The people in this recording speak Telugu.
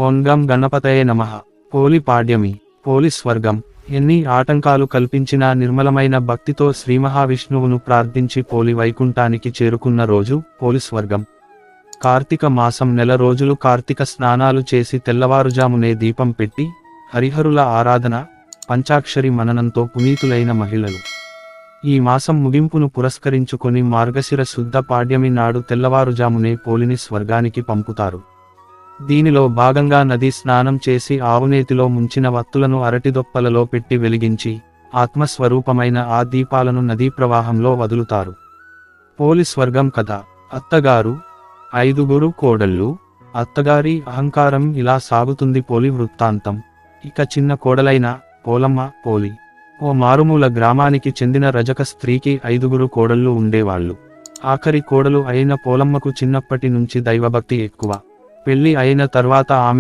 ఓం గం గణపతయే నమః. పోలి పాడ్యమి, పోలి స్వర్గం. ఎన్ని ఆటంకాలు కల్పించినా నిర్మలమైన భక్తితో శ్రీ మహావిష్ణువును ప్రార్థించి పోలి వైకుంఠానికి చేరుకున్న రోజు పోలి స్వర్గం. కార్తీక మాసం నెల రోజులు కార్తీక స్నానాలు చేసి తెల్లవారుజామునే దీపం పెట్టి హరిహరుల ఆరాధన, పంచాక్షరి మననంతో పునీతులైన మహిళలు. ఈ మాసం ముగింపును పురస్కరించుకొని మార్గశిర శుద్ధ పాడ్యమి నాడు తెల్లవారుజామునే పోలిని స్వర్గానికి పంపుతారు. దీనిలో భాగంగా నదీ స్నానం చేసి ఆవునేతిలో ముంచిన వత్తులను అరటిదొప్పలలో పెట్టి వెలిగించి ఆత్మస్వరూపమైన ఆ దీపాలను నదీ ప్రవాహంలో వదులుతారు. పోలి స్వర్గం కథ. అత్తగారు, 5 కోడళ్ళు, అత్తగారి అహంకారం ఇలా సాగుతుంది పోలి వృత్తాంతం. ఇక చిన్న కోడలైన పోలమ్మ, పోలి ఓ మారుమూల గ్రామానికి చెందిన రజక స్త్రీకి 5 కోడళ్ళు ఉండేవాళ్లు. ఆఖరి కోడలు అయిన పోలమ్మకు చిన్నప్పటి నుంచి దైవభక్తి ఎక్కువ. పెళ్లి అయిన తర్వాత ఆమె